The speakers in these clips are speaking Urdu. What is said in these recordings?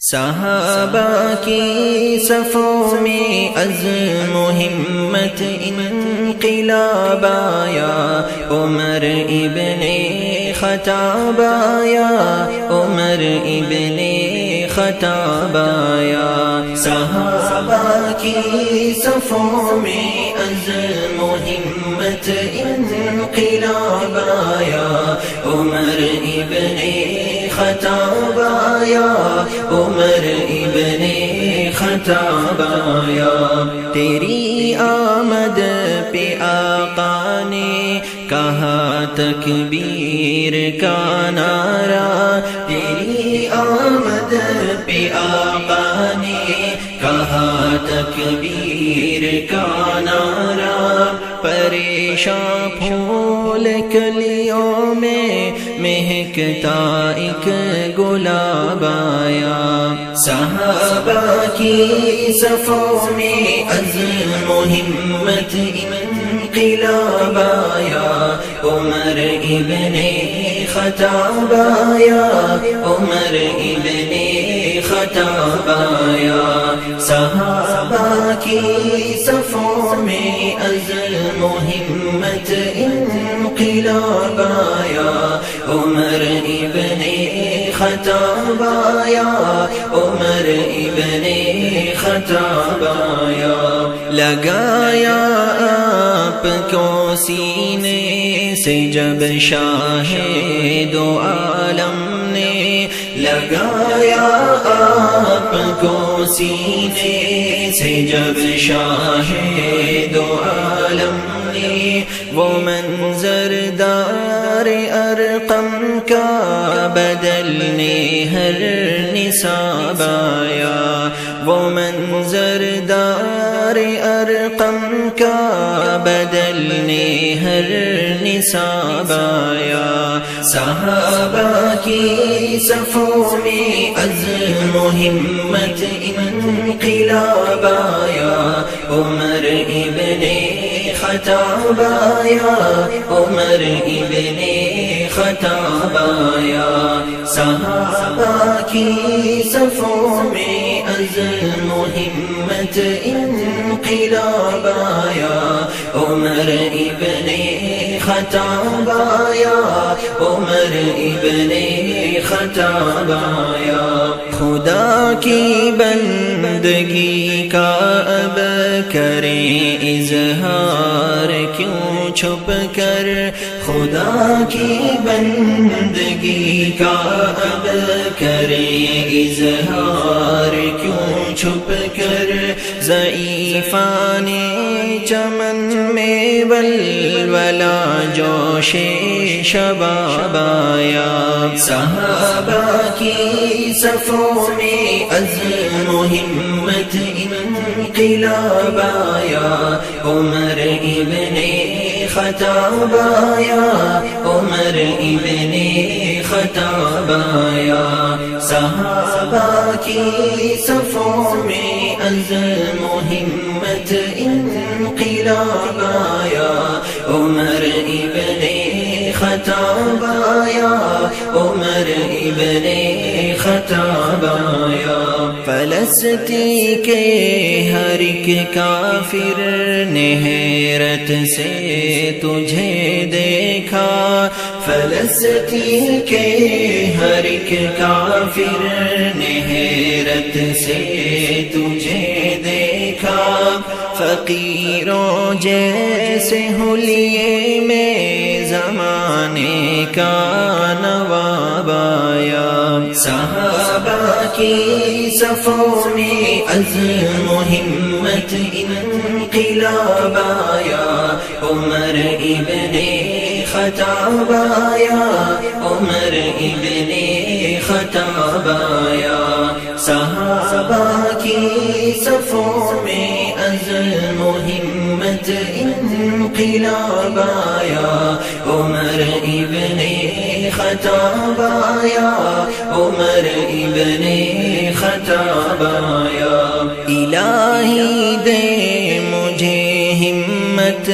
صحابہ کی صفوں میں عزم و ہمت انقلاب آیا، عمر ابن خطاب آیا، عمر ابن خطاب آیا۔ صحابہ کی صفوں میں عزم و ہمت انقلاب آیا، عمر ابن خطاب آیا، عمر ابن خطاب آیا۔ تیری آمد پہ آقا نے کہا تکبیر کا نعرہ، تیری آمد پہ آقا نے کہا تکبیر کا نعرہ، پریشاں پھول کلیوں میں مہکتا ایک گلاب آیا۔ صحابہ کی صفوں میں عزم و ہمت انقلاب آیا، عمر ابن خطاب آیا، عمر ابن خطاب آیا۔ صحابہ کی صفوں میں عزم و ہمت انقلاب آیا، عمر ابن خطاب آیا، عمر ابن خطاب آیا۔ لگایا آپ کو سینے سے جب شاہ دو عالم نے، لگایا آپ کو سینے سے جب شاہ دو عالم نے، وہ منظر دار ارقم کا بدلنے ہر نصاب آیا، وہ منظر دار ارقم کا بدلنے ہر نصاب آیا۔ صحابہ کی صفوں میں عزم و ہمت انقلاب آیا، عمر ابن خطاب آیا، عمر ابن خطاب آیا۔ صحابہ کی صفوں میں عزم و ہمت انقلاب آیا، عمر ابن خطاب آیا، عمر ابن خطاب آیا۔ خدا کی بندگی کا اب کریں اظہار کیوں چھپ کر، خدا کی بندگی کا اب کریں اظہار کیوں چھپ کر، ضعیفان چمن میں ولولا جوش شباب آیا۔ صحابہ کی صفوں میں عزم و ہمت انقلاب آیا، عمر ابن خطاب آیا، عمر ابن خطاب آیا۔ صحابہ کی صفوں میں عزم و ہمت انقلاب آیا، عمر ابن خطاب آیا، عمر ابن خطاب آیا۔ فلسطین کے ہر ایک کافر نے حیرت سے تجھے دیکھا، فلسطین کے ہر ایک کافر نے حیرت سے تجھے دیکھا، فقیروں جیسے حلیے میں زمانے کا نواب آیا۔ صحابہ کی صفوں میں عزم و ہمت انقلاب آیا، عمر ابن خطاب آیا، عمر ابن خطاب آیا۔ صحابہ کی صفوں میں عزم و ہمت انقلاب آیا، عمر ابن خطاب آیا، عمر ابن خطاب آیا۔ الہی دے مجھے ہمت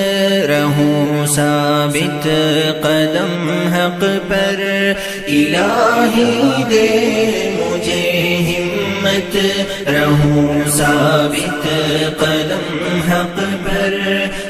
رہوں ثابت قدم حق پر، الہی دے مجھے ہمت ہمت رہوں ثابت قدم حق پر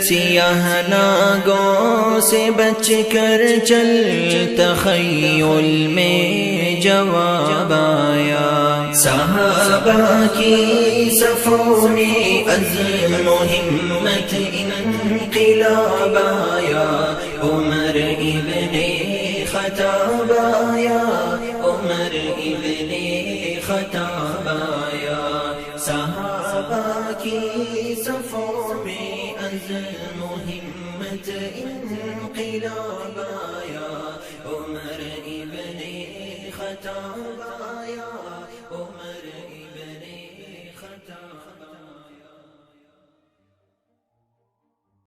سیاہ ناگوں سے بچ کر چل تخیل میں جواب آیا صحابہ کی صفوں میں عزم و ہمت انقلاب آیا عمر ابن خطاب آیا عمر ابن خطاب آیا صحابہ کی صفوں میں عزم و ہمت انقلاب آیا عمر ابن خطاب